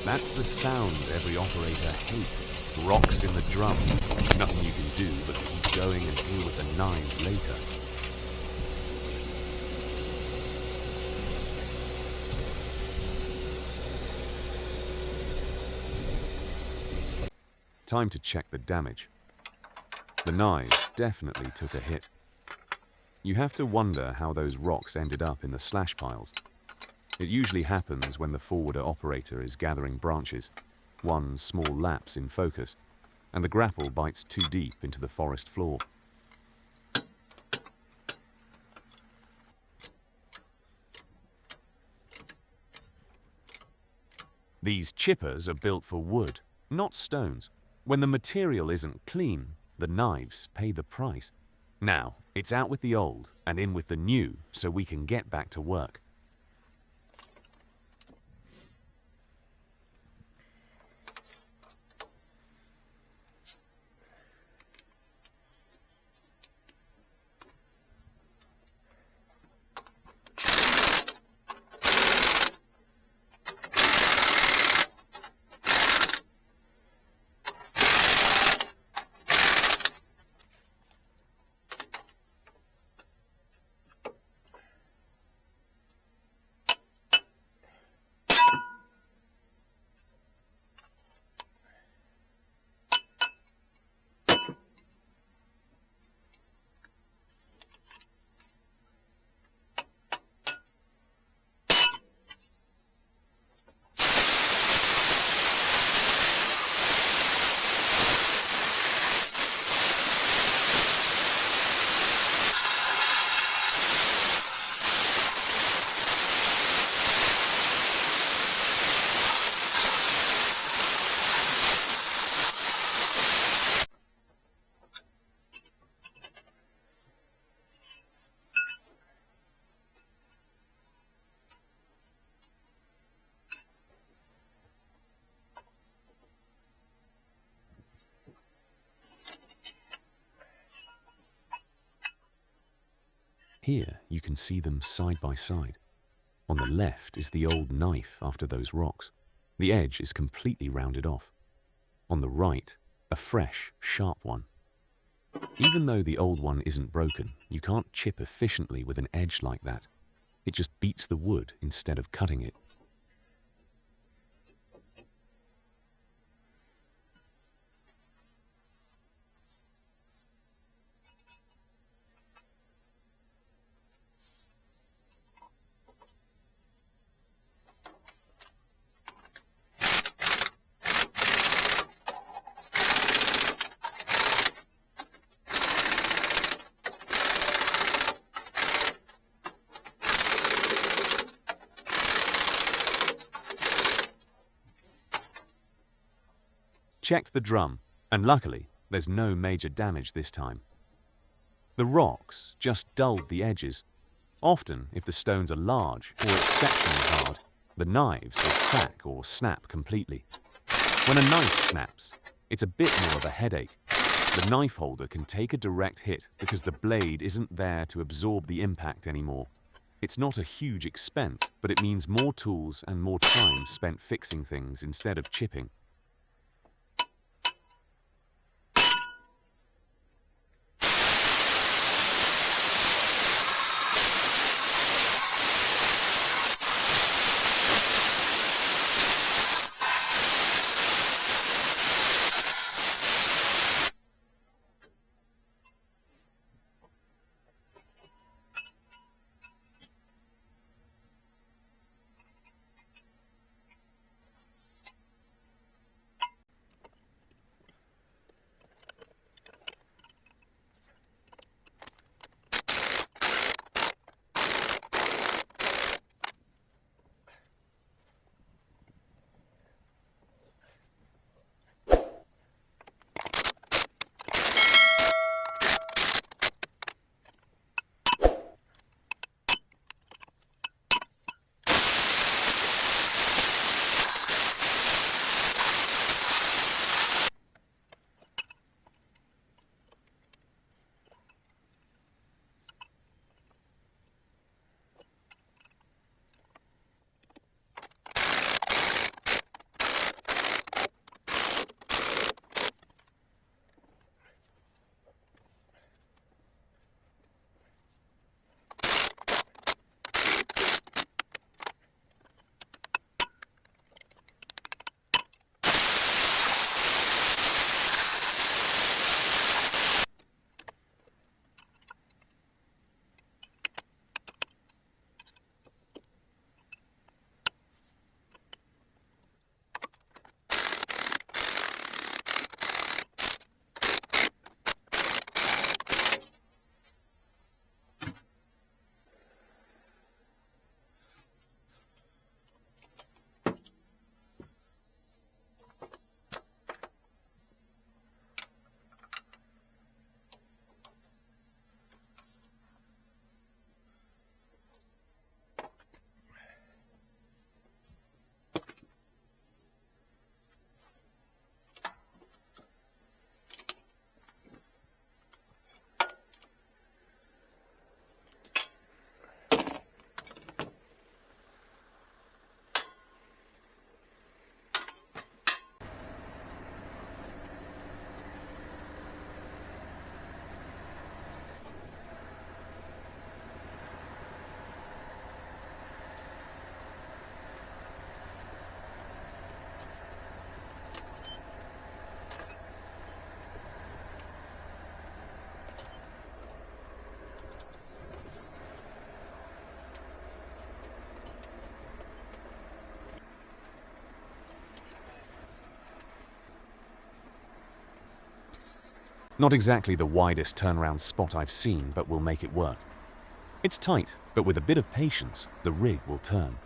That's the sound every operator hates. Rocks in the drum. Nothing you can do but keep going and deal with the knives later. Time to check the damage. The knives definitely took a hit. You have to wonder how those rocks ended up in the slash piles. It usually happens when the forwarder operator is gathering branches, one small lapse in focus, and the grapple bites too deep into the forest floor. These chippers are built for wood, not stones. When the material isn't clean, the knives pay the price. Now, it's out with the old and in with the new so we can get back to work. Here you can see them side by side. On the left is the old knife after those rocks. The edge is completely rounded off. On the right, a fresh, sharp one. Even though the old one isn't broken, you can't chip efficiently with an edge like that. It just beats the wood instead of cutting it. Checked the drum, and luckily, there's no major damage this time. The rocks just dulled the edges. Often, if the stones are large or exceptionally hard, the knives will crack or snap completely. When a knife snaps, it's a bit more of a headache. The knife holder can take a direct hit because the blade isn't there to absorb the impact anymore. It's not a huge expense, but it means more tools and more time spent fixing things instead of chipping. Not exactly the widest turnaround spot I've seen, but we'll make it work. It's tight, but with a bit of patience, the rig will turn.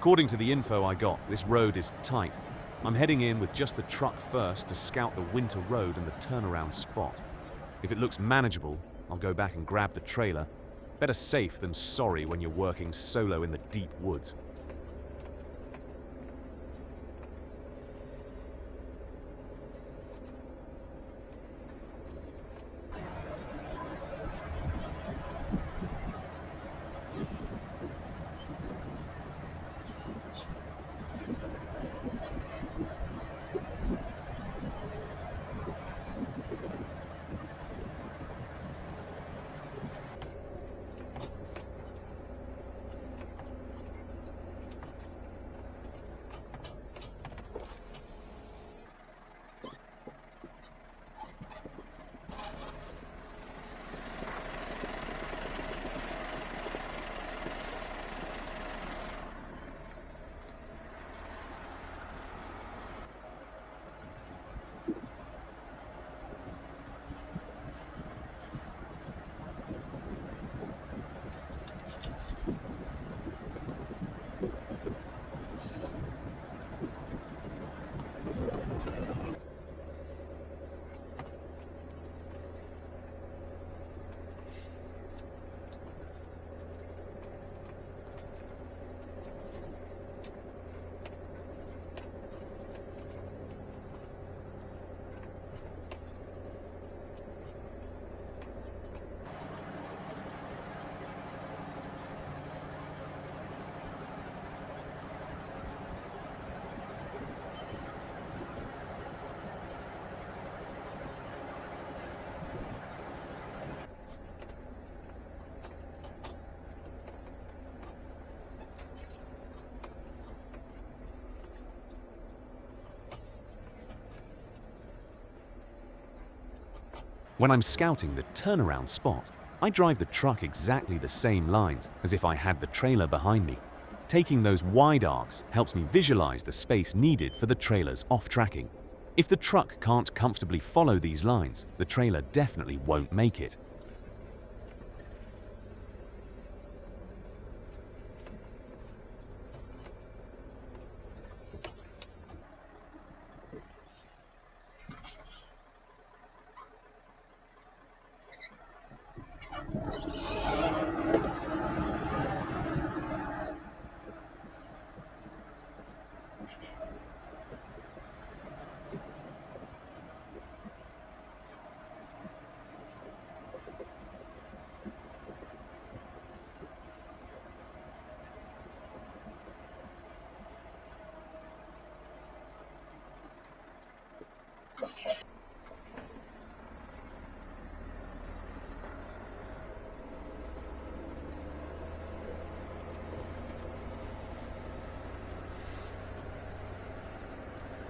According to the info I got, this road is tight. I'm heading in with just the truck first to scout the winter road and the turnaround spot. If it looks manageable, I'll go back and grab the trailer. Better safe than sorry when you're working solo in the deep woods. When I'm scouting the turnaround spot, I drive the truck exactly the same lines as if I had the trailer behind me. Taking those wide arcs helps me visualize the space needed for the trailer's off-tracking. If the truck can't comfortably follow these lines, the trailer definitely won't make it.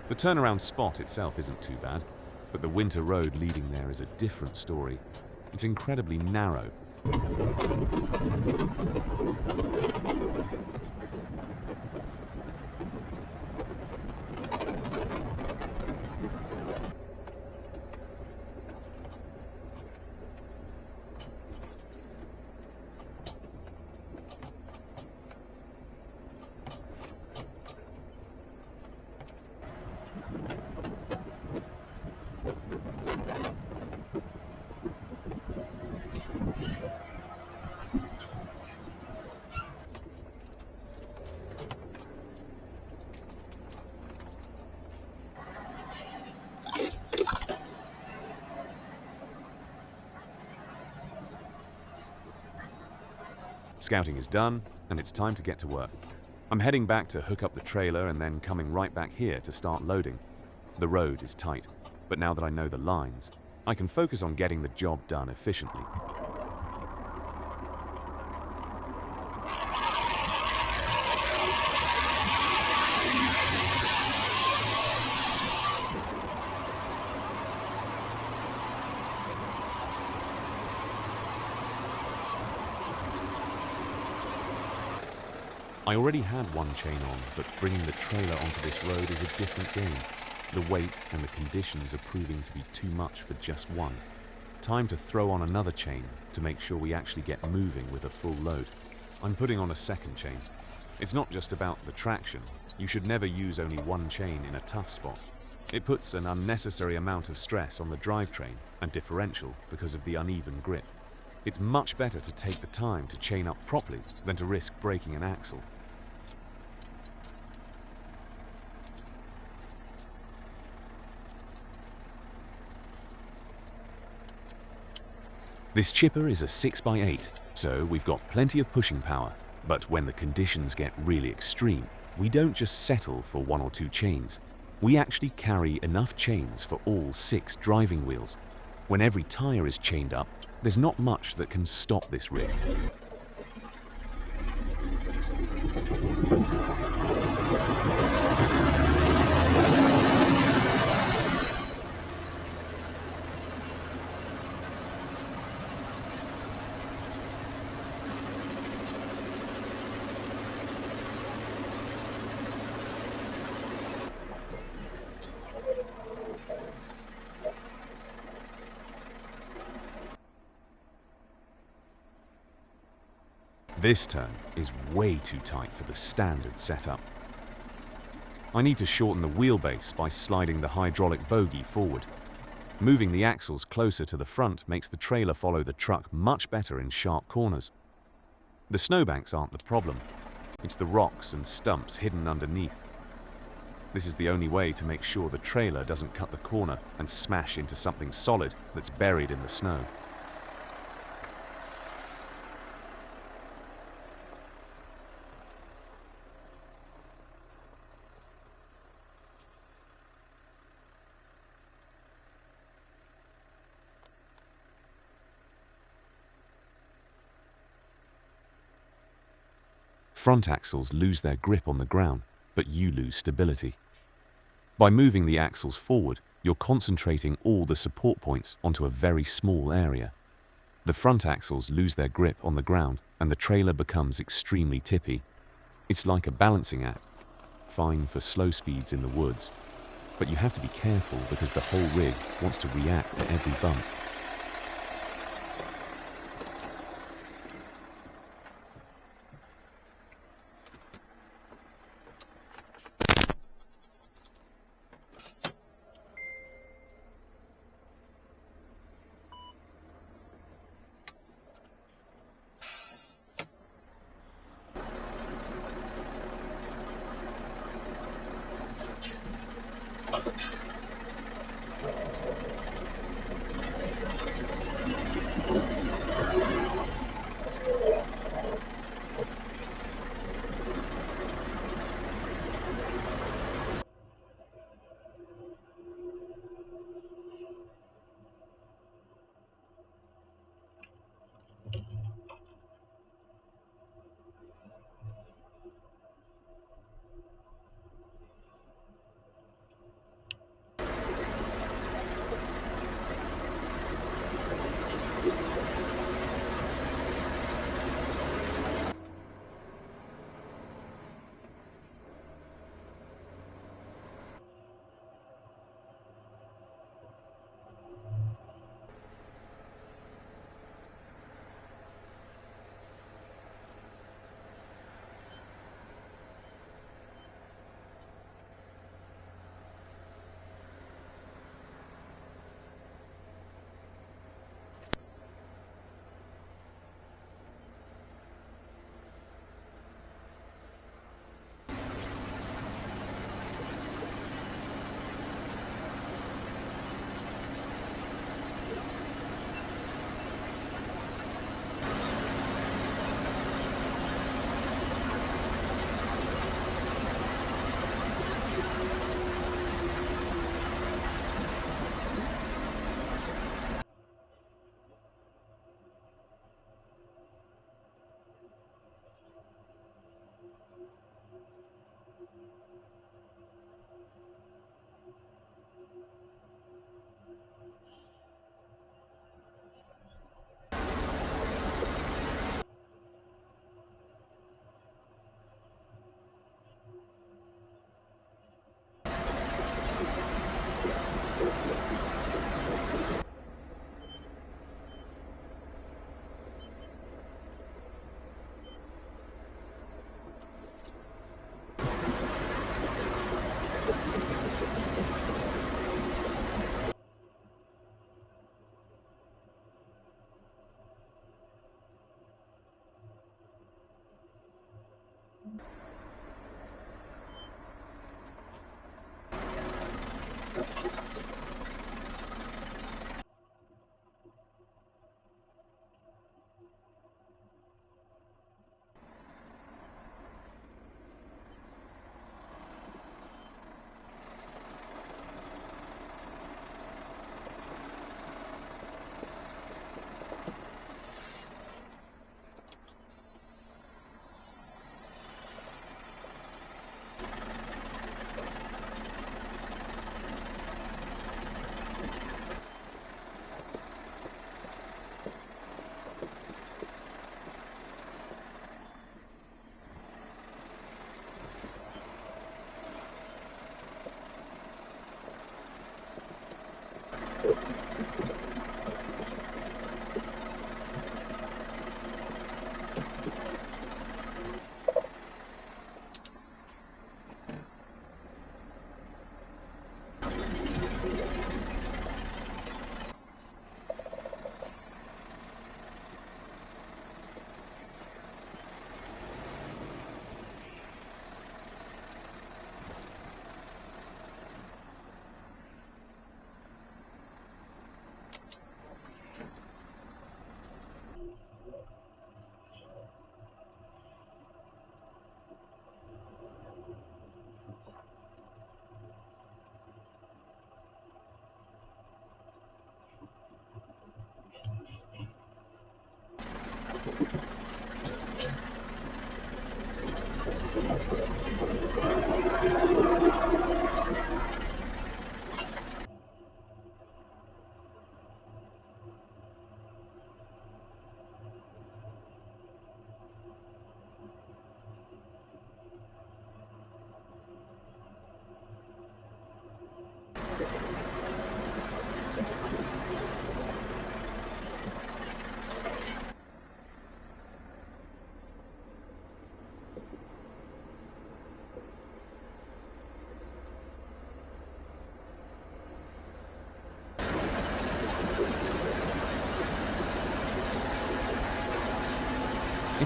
The turnaround spot itself isn't too bad, but the winter road leading there is a different story. It's incredibly narrow. Scouting is done, and it's time to get to work. I'm heading back to hook up the trailer and then coming right back here to start loading. The road is tight, but now that I know the lines, I can focus on getting the job done efficiently. I already had one chain on, but bringing the trailer onto this road is a different game. The weight and the conditions are proving to be too much for just one. Time to throw on another chain to make sure we actually get moving with a full load. I'm putting on a second chain. It's not just about the traction. You should never use only one chain in a tough spot. It puts an unnecessary amount of stress on the drivetrain and differential because of the uneven grip. It's much better to take the time to chain up properly than to risk breaking an axle. This chipper is a 6x8, so we've got plenty of pushing power. But when the conditions get really extreme, we don't just settle for one or two chains. We actually carry enough chains for all 6 driving wheels. When every tire is chained up, there's not much that can stop this rig. This turn is way too tight for the standard setup. I need to shorten the wheelbase by sliding the hydraulic bogie forward. Moving the axles closer to the front makes the trailer follow the truck much better in sharp corners. The snowbanks aren't the problem. It's the rocks and stumps hidden underneath. This is the only way to make sure the trailer doesn't cut the corner and smash into something solid that's buried in the snow. Front axles lose their grip on the ground, but you lose stability. By moving the axles forward, you're concentrating all the support points onto a very small area. The front axles lose their grip on the ground and the trailer becomes extremely tippy. It's like a balancing act, fine for slow speeds in the woods, but you have to be careful because the whole rig wants to react to every bump.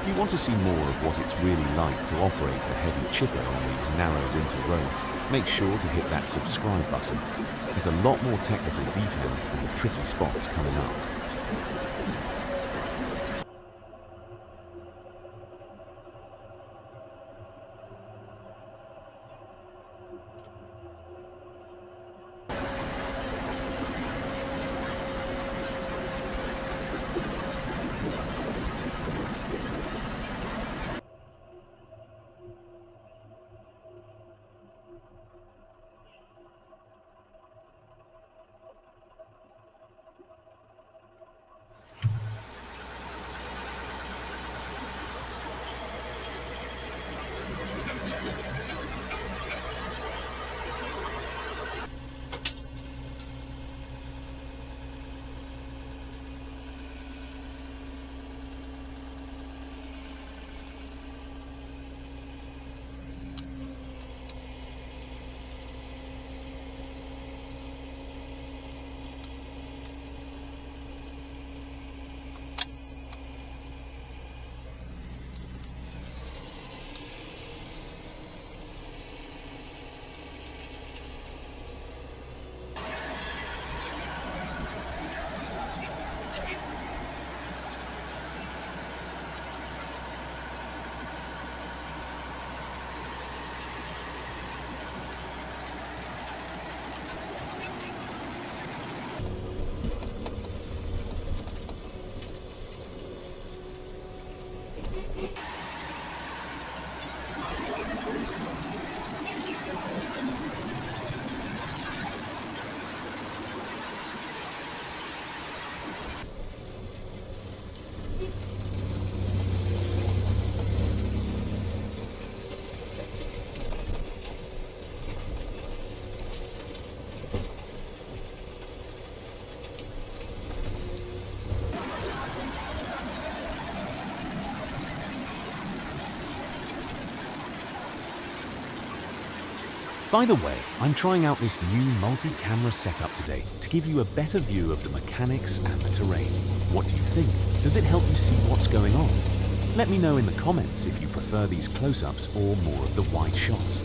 If you want to see more of what it's really like to operate a heavy chipper on these narrow winter roads, make sure to hit that subscribe button. There's a lot more technical details and the tricky spots coming up. By the way, I'm trying out this new multi-camera setup today to give you a better view of the mechanics and the terrain. What do you think? Does it help you see what's going on? Let me know in the comments if you prefer these close-ups or more of the wide shots.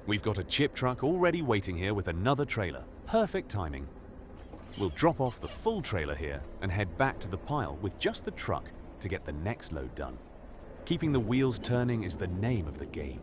We've got a chip truck already waiting here with another trailer. Perfect timing. We'll drop off the full trailer here and head back to the pile with just the truck to get the next load done. Keeping the wheels turning is the name of the game.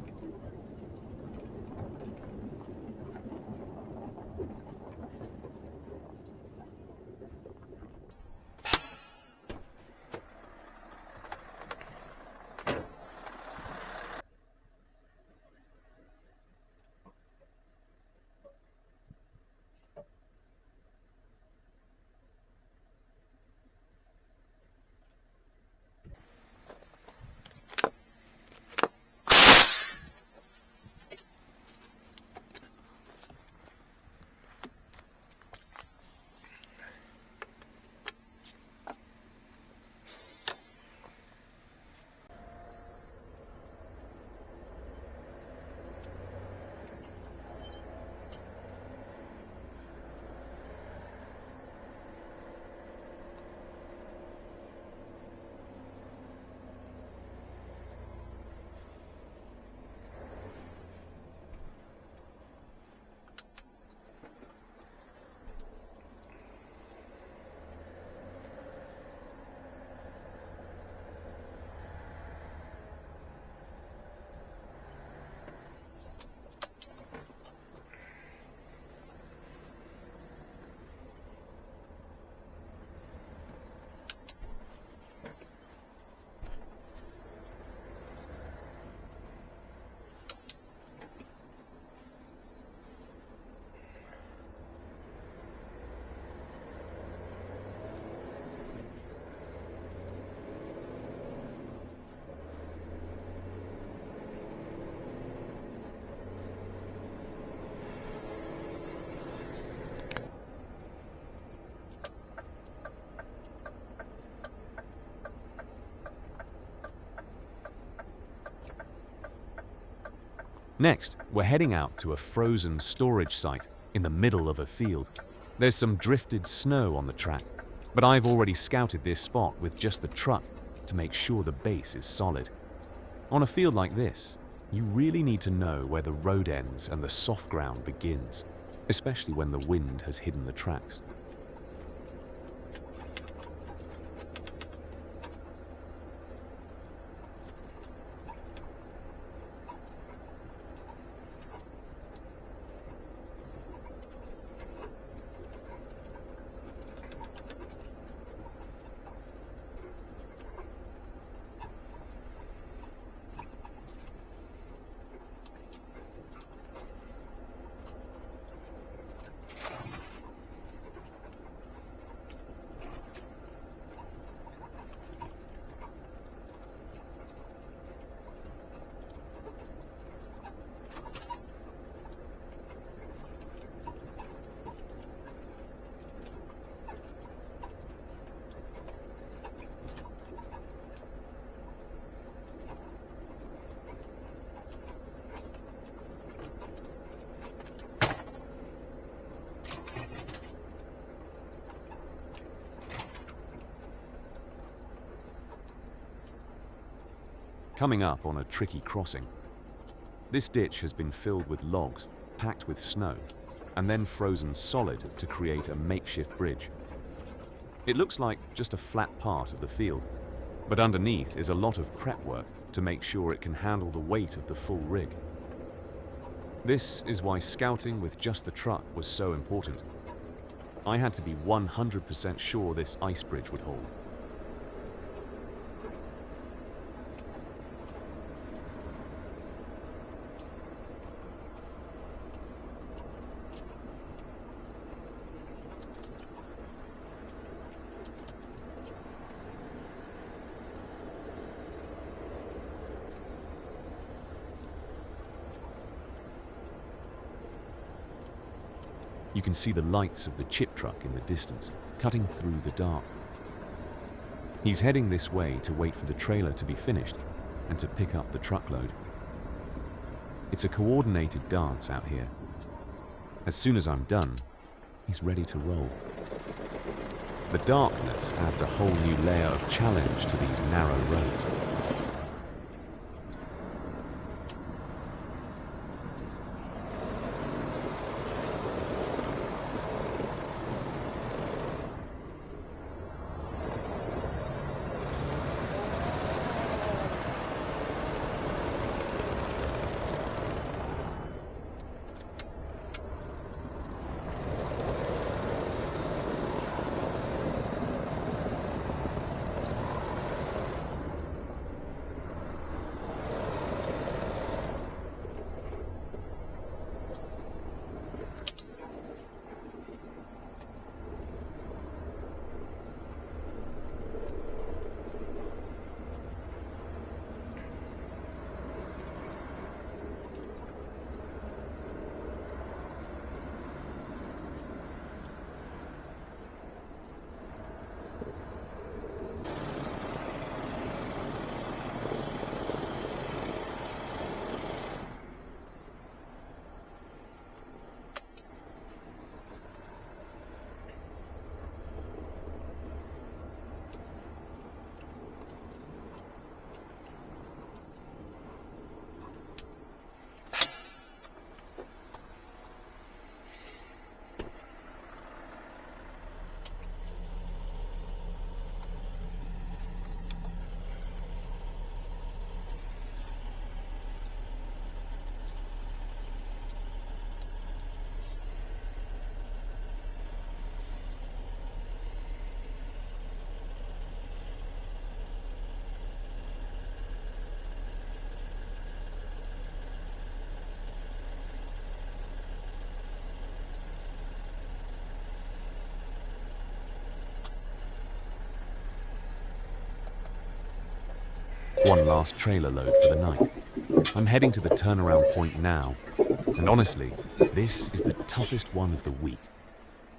Next, we're heading out to a frozen storage site in the middle of a field. There's some drifted snow on the track, but I've already scouted this spot with just the truck to make sure the base is solid. On a field like this, you really need to know where the road ends and the soft ground begins, especially when the wind has hidden the tracks. Coming up on a tricky crossing. This ditch has been filled with logs, packed with snow, and then frozen solid to create a makeshift bridge. It looks like just a flat part of the field, but underneath is a lot of prep work to make sure it can handle the weight of the full rig. This is why scouting with just the truck was so important. I had to be 100% sure this ice bridge would hold. You can see the lights of the chip truck in the distance, cutting through the dark. He's heading this way to wait for the trailer to be finished and to pick up the truckload. It's a coordinated dance out here. As soon as I'm done, he's ready to roll. The darkness adds a whole new layer of challenge to these narrow roads. One last trailer load for the night. I'm heading to the turnaround point now, and honestly, this is the toughest one of the week.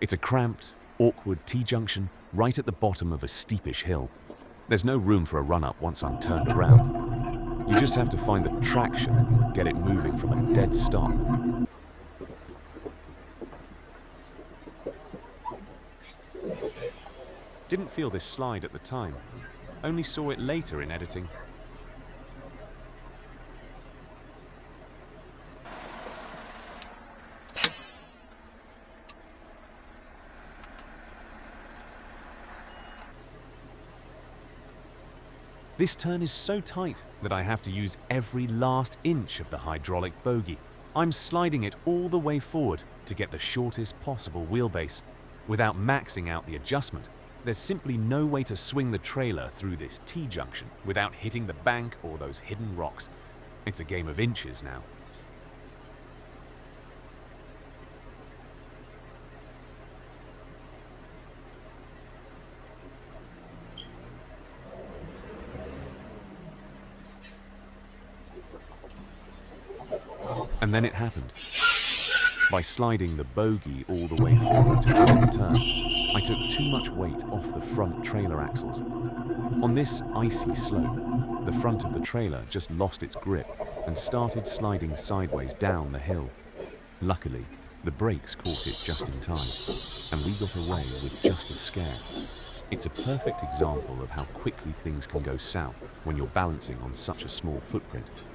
It's a cramped, awkward T-Junction right at the bottom of a steepish hill. There's no room for a run-up once I'm turned around. You just have to find the traction and get it moving from a dead stop. Didn't feel this slide at the time, only saw it later in editing. This turn is so tight that I have to use every last inch of the hydraulic bogie. I'm sliding it all the way forward to get the shortest possible wheelbase. Without maxing out the adjustment, there's simply no way to swing the trailer through this T-junction without hitting the bank or those hidden rocks. It's a game of inches now. And then it happened. By sliding the bogie all the way forward to get the turn, I took too much weight off the front trailer axles. On this icy slope, the front of the trailer just lost its grip and started sliding sideways down the hill. Luckily, the brakes caught it just in time, and we got away with just a scare. It's a perfect example of how quickly things can go south when you're balancing on such a small footprint.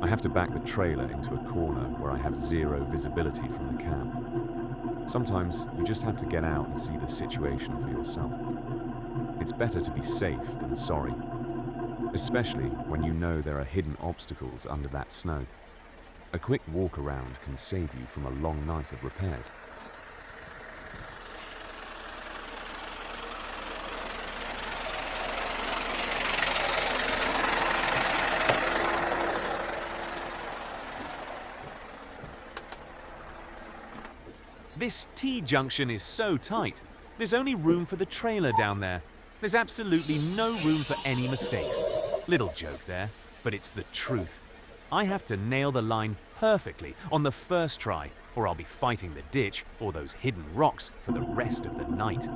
I have to back the trailer into a corner where I have zero visibility from the cab. Sometimes you just have to get out and see the situation for yourself. It's better to be safe than sorry, especially when you know there are hidden obstacles under that snow. A quick walk around can save you from a long night of repairs. This T-junction is so tight, there's only room for the trailer down there. There's absolutely no room for any mistakes. Little joke there, but it's the truth. I have to nail the line perfectly on the first try, or I'll be fighting the ditch or those hidden rocks for the rest of the night.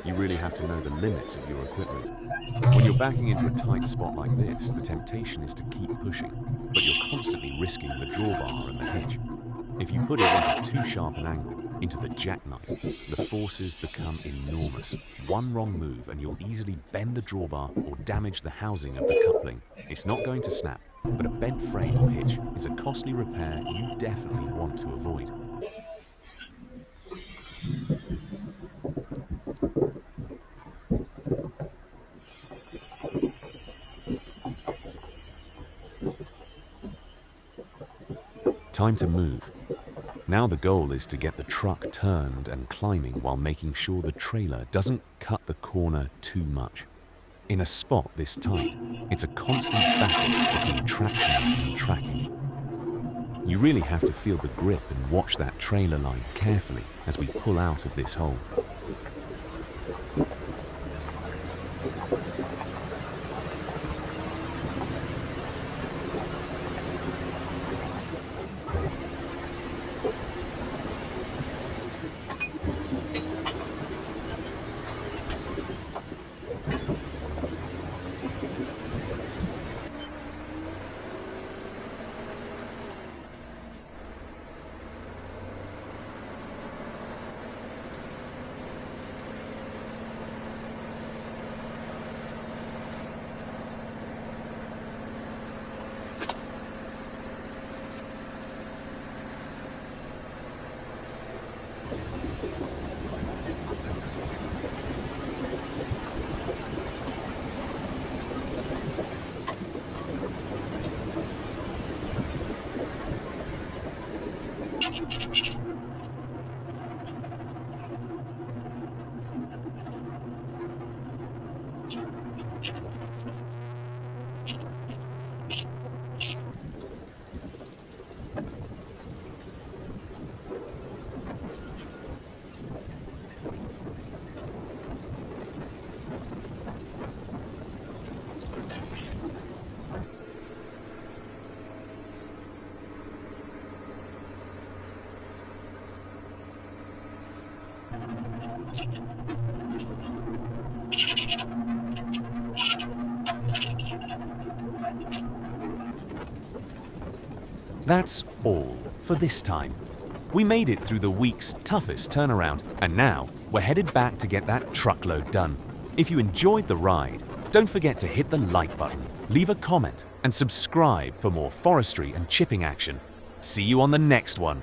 You really have to know the limits of your equipment. When you're backing into a tight spot like this, the temptation is to keep pushing, but you're constantly risking the drawbar and the hitch. If you put it into too sharp an angle, into the jackknife, the forces become enormous. One wrong move and you'll easily bend the drawbar or damage the housing of the coupling. It's not going to snap, but a bent frame or hitch is a costly repair you definitely want to avoid. Time to move. Now the goal is to get the truck turned and climbing while making sure the trailer doesn't cut the corner too much. In a spot this tight, it's a constant battle between traction and tracking. You really have to feel the grip and watch that trailer line carefully as we pull out of this hole. That's all for this time. We made it through the week's toughest turnaround, and now we're headed back to get that truckload done. If you enjoyed the ride, don't forget to hit the like button, leave a comment, and subscribe for more forestry and chipping action. See you on the next one.